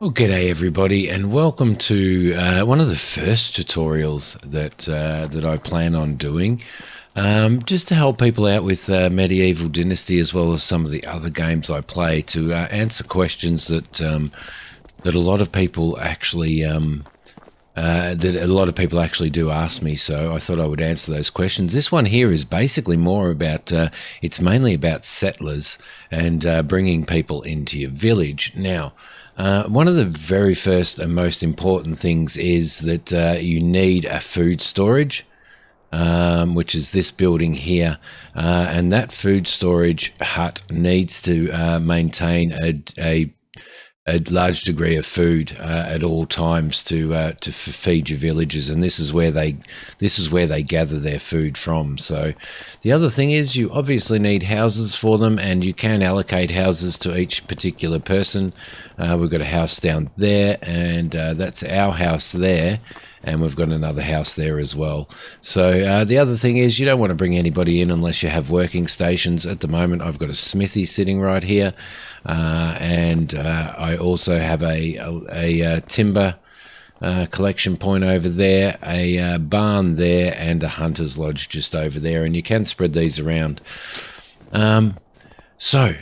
Well, g'day everybody, and welcome to one of the first tutorials that I plan on doing, just to help people out with Medieval Dynasty as well as some of the other games I play, to answer questions that a lot of people actually do ask me. So I thought I would answer those questions. This one here is basically more about it's mainly about settlers and bringing people into your village. Now, one of the very first and most important things is that you need a food storage, which is this building here, and that food storage hut needs to maintain a large degree of food at all times to feed your villagers, and this is where they gather their food from. So the other thing is you obviously need houses for them, and you can allocate houses to each particular person. We've got a house down there, and that's our house there, and we've got another house there as well. So the other thing is you don't want to bring anybody in unless you have working stations. At the moment I've got a smithy sitting right here, and I also have a timber collection point over there, a barn there, and a hunter's lodge just over there, and you can spread these around. So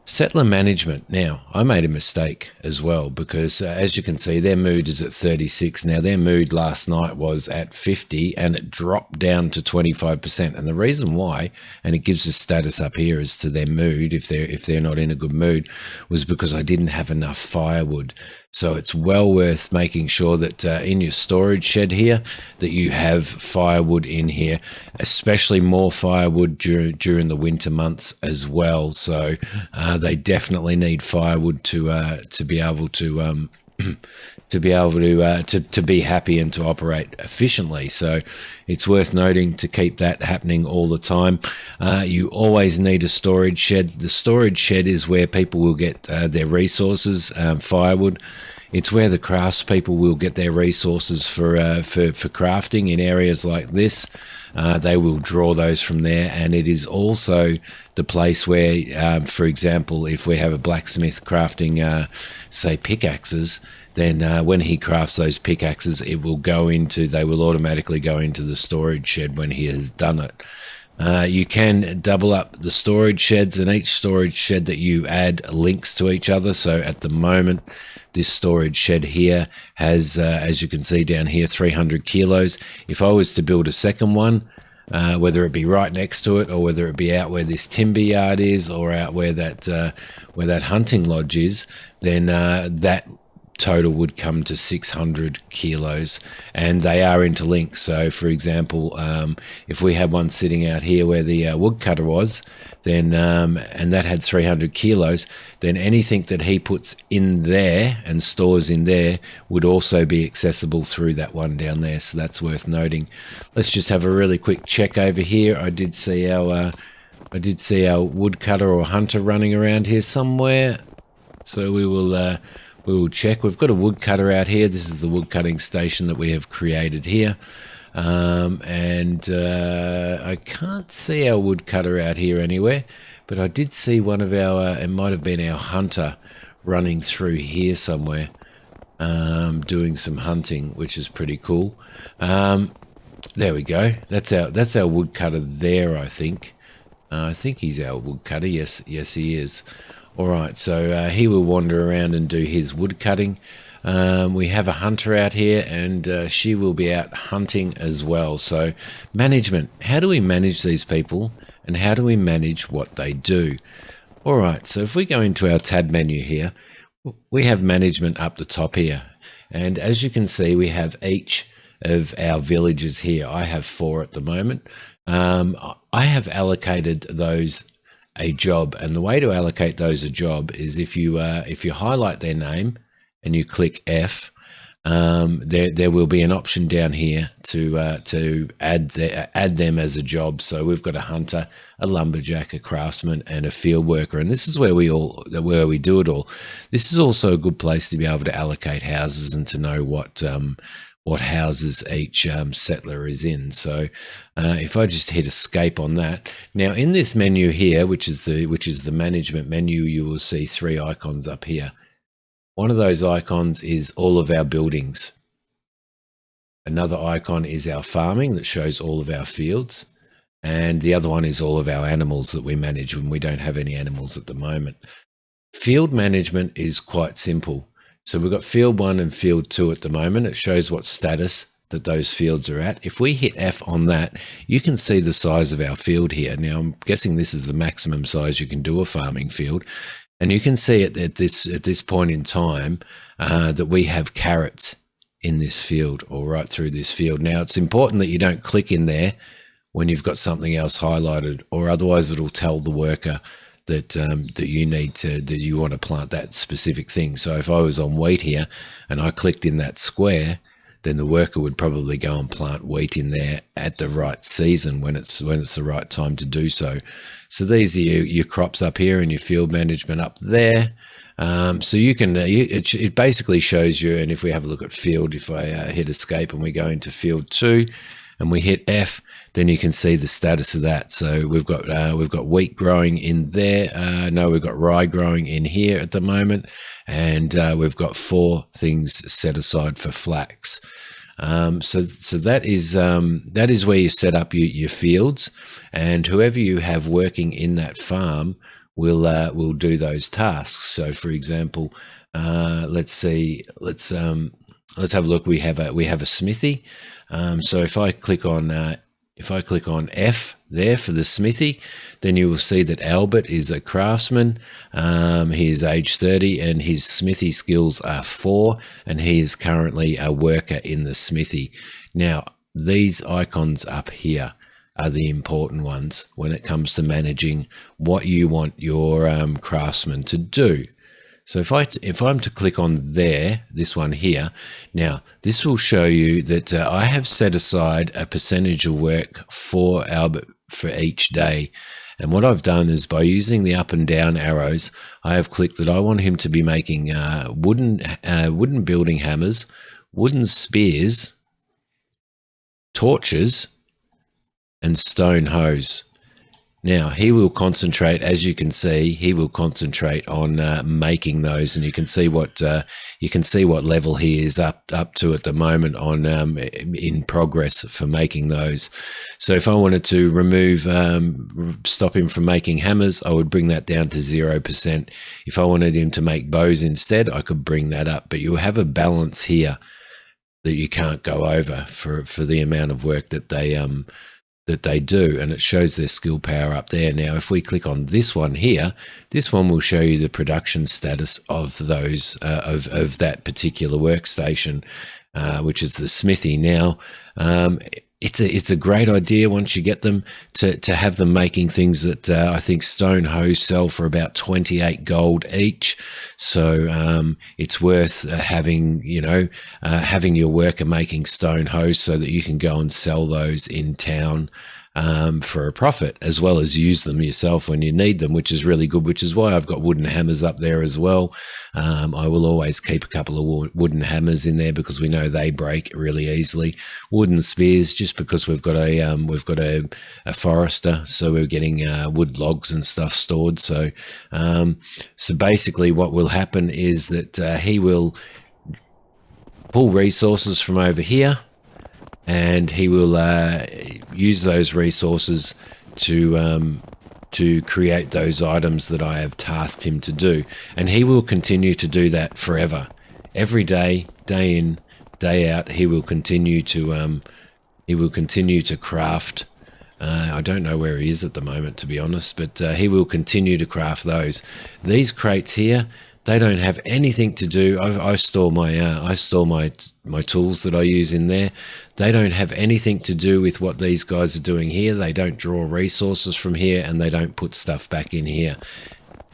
settler management. Now, I made a mistake as well because as you can see, their mood is at 36. Now, their mood last night was at 50 and it dropped down to 25%. And the reason why, and it gives a status up here as to their mood, if they're not in a good mood, was because I didn't have enough firewood. So it's well worth making sure that in your storage shed here that you have firewood in here, especially more firewood during the winter months as well. So they definitely need firewood to be able to to be happy and to operate efficiently. So it's worth noting to keep that happening all the time. You always need a storage shed. The storage shed is where people will get their resources, firewood. It's where the craftspeople will get their resources for crafting in areas like this. They will draw those from there, and it is also the place where, for example, if we have a blacksmith crafting, say, pickaxes, then when he crafts those pickaxes, they will automatically go into the storage shed when he has done it. You can double up the storage sheds, and each storage shed that you add links to each other. So at the moment, this storage shed here has, as you can see down here, 300 kilos. If I was to build a second one, whether it be right next to it or whether it be out where this timber yard is or out where that hunting lodge is, then that total would come to 600 kilos, and they are interlinked. So for example, if we had one sitting out here where the woodcutter was, then and that had 300 kilos, then anything that he puts in there and stores in there would also be accessible through that one down there. So that's worth noting. Let's just have a really quick check over here. I did see our woodcutter or hunter running around here somewhere, so we will check. We've got a woodcutter out here. This is the wood cutting station that we have created here. And I can't see our woodcutter out here anywhere, but I did see one of our, it might have been our hunter running through here somewhere, doing some hunting, which is pretty cool. There we go. That's our woodcutter there, I think. I think he's our woodcutter. Yes, he is. All right, so he will wander around and do his wood cutting. We have a hunter out here, and she will be out hunting as well. So management, how do we manage these people, and how do we manage what they do? All right, so if we go into our tab menu here, we have management up the top here. And as you can see, we have each of our villages here. I have 4 at the moment. I have allocated those a job, and the way to allocate those a job is if you highlight their name and you click F, there will be an option down here to add them as a job. So we've got a hunter, a lumberjack, a craftsman, and a field worker, and this is where we do it all. This is also a good place to be able to allocate houses and to know what houses each settler is in. So if I just hit escape on that, now in this menu here, which is the management menu, you will see 3 icons up here. One of those icons is all of our buildings. Another icon is our farming that shows all of our fields. And the other one is all of our animals that we manage when we don't have any animals at the moment. Field management is quite simple. So we've got field 1 and field 2 at the moment. It shows what status that those fields are at. If we hit F on that, you can see the size of our field here. Now, I'm guessing this is the maximum size you can do a farming field. And you can see at this point in time that we have carrots in this field, or right through this field. Now, it's important that you don't click in there when you've got something else highlighted, or otherwise it'll tell the worker that that you want to plant that specific thing. So if I was on wheat here and I clicked in that square, then the worker would probably go and plant wheat in there at the right season when it's the right time to do so. So these are your crops up here and your field management up there. So you can, it basically shows you, and if we have a look at field, if I hit escape and we go into field 2 and we hit F, then you can see the status of that. So we've got wheat growing in there. No, we've got rye growing in here at the moment, and we've got 4 things set aside for flax. So that is where you set up your fields, and whoever you have working in that farm will do those tasks. So, for example, let's have a look. We have a Smithy. So if I click on F there for the Smithy, then you will see that Albert is a craftsman. He is age 30 and his Smithy skills are 4, and he is currently a worker in the Smithy. Now, these icons up here are the important ones when it comes to managing what you want your craftsman to do. So if I'm to click on there, this one here, now this will show you that I have set aside a percentage of work for Albert for each day. And what I've done is, by using the up and down arrows, I have clicked that I want him to be making wooden building hammers, wooden spears, torches, and stone hoes. Now he will concentrate, as you can see, he will concentrate on making those, and you can see what level he is up to at the moment on in progress for making those. So if I wanted to remove, stop him from making hammers, I would bring that down to 0%. If I wanted him to make bows instead, I could bring that up. But you have a balance here that you can't go over for the amount of work that they do, and it shows their skill power up there. Now, if we click on this one here, this one will show you the production status of those of that particular workstation, which is the Smithy. Now, it's a great idea once you get them to have them making things that I think stone hoes sell for about 28 gold each. So it's worth having your worker making stone hoes so that you can go and sell those in town for a profit, as well as use them yourself when you need them, which is really good, which is why I've got wooden hammers up there as well. I will always keep a couple of wooden hammers in there because we know they break really easily. Wooden spears, just because we've got a forester, so we're getting wood logs and stuff stored. So basically what will happen is that he will pull resources from over here, and he will use those resources to create those items that I have tasked him to do. And he will continue to do that forever. Every day, day in, day out, he will continue to craft. I don't know where he is at the moment, to be honest, but he will continue to craft those. These crates here, they don't have anything to do. I store my tools that I use in there. They don't have anything to do with what these guys are doing here. They don't draw resources from here, and they don't put stuff back in here.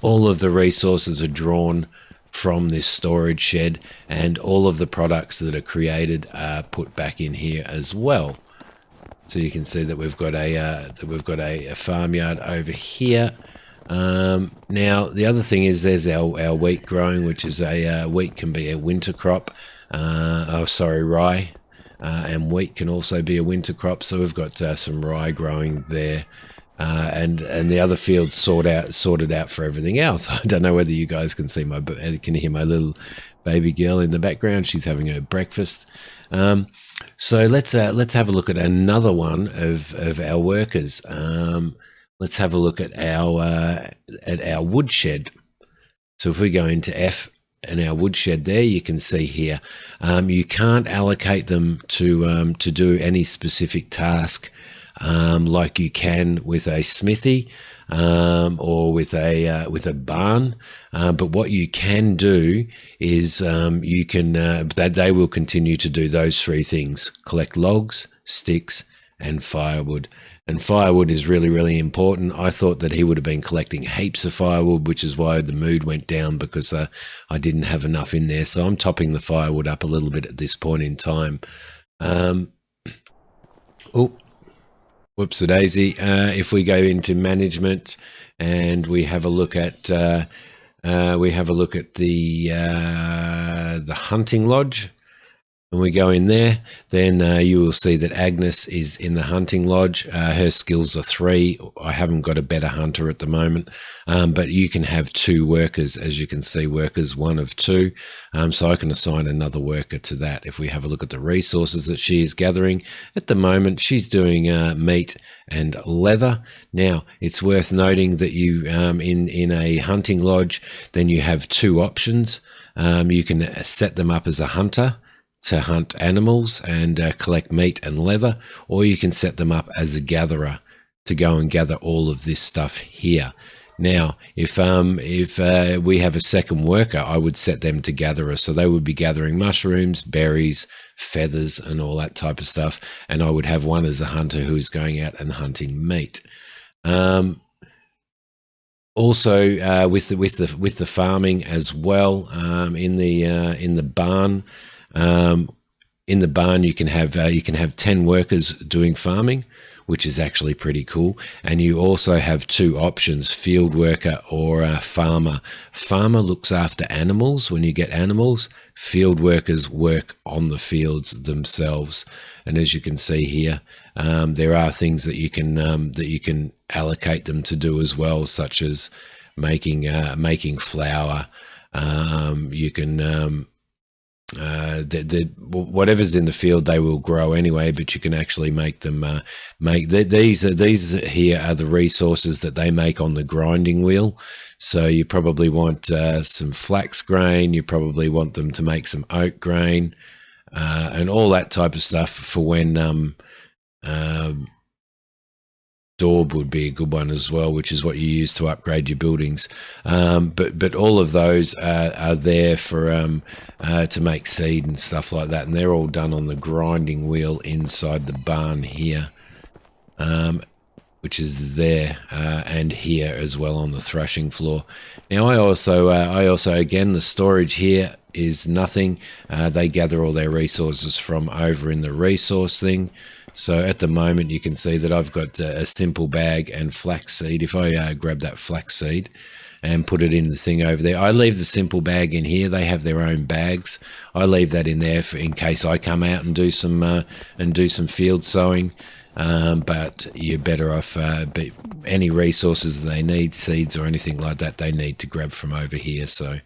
All of the resources are drawn from this storage shed, and all of the products that are created are put back in here as well. So you can see that we've got a farmyard over here. Now the other thing is there's our wheat growing, which is wheat can be a winter crop. Rye, and wheat can also be a winter crop. So we've got some rye growing there, and the other fields sorted out for everything else. I don't know whether you guys can see can hear my little baby girl in the background. She's having her breakfast. So let's have a look at another one of our workers. Let's have a look at our woodshed. So if we go into F and our woodshed there, you can see here, you can't allocate them to do any specific task like you can with a smithy or with a barn. But what you can do is you can they will continue to do those three things: collect logs, sticks, and firewood. And firewood is really, really important. I thought that he would have been collecting heaps of firewood, which is why the mood went down, because I didn't have enough in there. So I'm topping the firewood up a little bit at this point in time. Whoops-a-daisy. If we go into management and we have a look at the hunting lodge, and we go in there, then you will see that Agnes is in the hunting lodge. Her skills are 3. I haven't got a better hunter at the moment, but you can have 2 workers, as you can see, workers 1 of 2. So I can assign another worker to that. If we have a look at the resources that she is gathering, at the moment she's doing meat and leather. Now, it's worth noting that you in a hunting lodge, then you have 2 options. You can set them up as a hunter to hunt animals and collect meat and leather, or you can set them up as a gatherer to go and gather all of this stuff here. Now, if we have a second worker, I would set them to gatherer, so they would be gathering mushrooms, berries, feathers, and all that type of stuff, and I would have one as a hunter who is going out and hunting meat. Also, with the farming as well, in the barn. In the barn, you can have 10 workers doing farming, which is actually pretty cool. And you also have 2 options: field worker or farmer. Farmer looks after animals. When you get animals, field workers work on the fields themselves. And as you can see here, there are things that you can allocate them to do as well, such as making flour. You can whatever's in the field they will grow anyway, but you can actually make them these here are the resources that they make on the grinding wheel. So you probably want some flax grain, you probably want them to make some oat grain, and all that type of stuff for when daub would be a good one as well, which is what you use to upgrade your buildings. But all of those are there for to make seed and stuff like that, and they're all done on the grinding wheel inside the barn here, which is there and here as well on the thrashing floor. Now I also again, the storage here is nothing. They gather all their resources from over in the resource thing. So at the moment you can see that I've got a simple bag and flaxseed. If I grab that flaxseed and put it in the thing over there, I leave the simple bag in here. They have their own bags. I leave that in there in case I come out and do some field sowing. But you're better off, any resources they need, seeds or anything like that, they need to grab from over here. So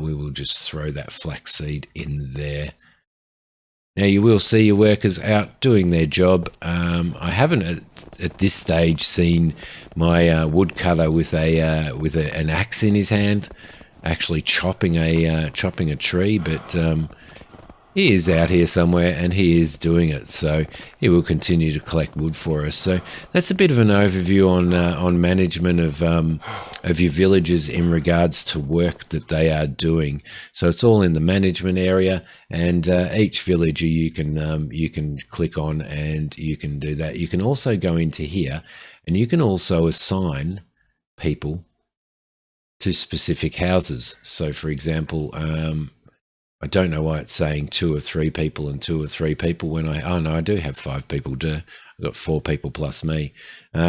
we will just throw that flaxseed in there. Now you will see your workers out doing their job. I haven't at this stage seen my woodcutter with an axe in his hand, actually chopping a tree, but he is out here somewhere and he is doing it. So he will continue to collect wood for us. So that's a bit of an overview on management of your villages in regards to work that they are doing. So it's all in the management area, and each villager you can click on and you can do that. You can also go into here and you can also assign people to specific houses. So for example, I don't know why it's saying 2 or 3 people and 2 or 3 people when I do have 5 people. I've got 4 people plus me.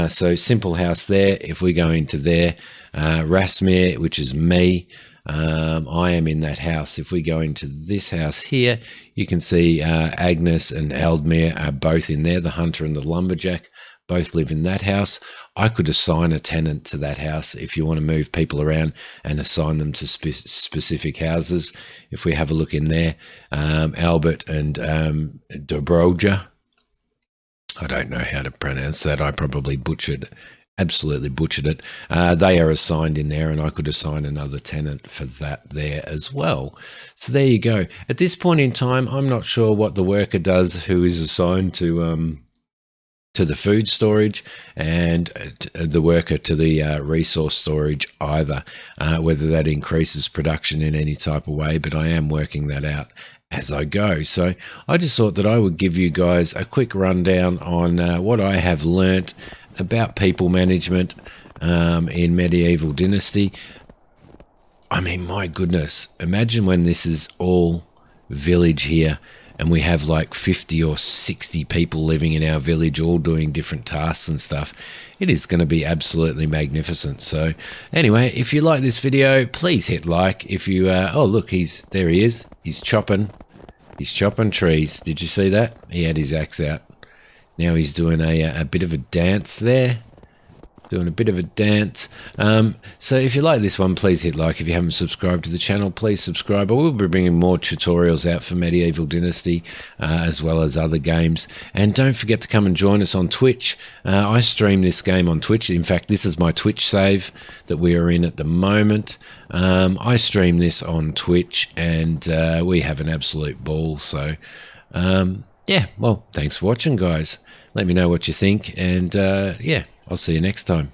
So simple house there. If we go into there, Rasmir, which is me, I am in that house. If we go into this house here, you can see Agnes and Aldmir are both in there, the hunter and the lumberjack. both live in that house. I could assign a tenant to that house if you want to move people around and assign them to specific houses. If we have a look in there, Albert and Dobroja, I don't know how to pronounce that. I probably absolutely butchered it. They are assigned in there, and I could assign another tenant for that there as well. So there you go. At this point in time, I'm not sure what the worker does who is assigned to the food storage, and the worker to the resource storage either, whether that increases production in any type of way, but I am working that out as I go. So I just thought that I would give you guys a quick rundown on what I have learnt about people management in Medieval Dynasty. I mean, my goodness, imagine when this is all village here and we have like 50 or 60 people living in our village, all doing different tasks and stuff. It is going to be absolutely magnificent. So anyway, if you like this video, please hit like. If you, oh look, there he is. He's chopping trees. Did you see that? He had his axe out. Now he's doing a bit of a dance there. So if you like this one, please hit like. If you haven't subscribed to the channel, please subscribe. I will be bringing more tutorials out for Medieval Dynasty, as well as other games. And don't forget to come and join us on Twitch. I stream this game on Twitch. In fact, this is my Twitch save that we are in at the moment. I stream this on Twitch, and we have an absolute ball. So yeah, well, thanks for watching, guys. Let me know what you think, and yeah, I'll see you next time.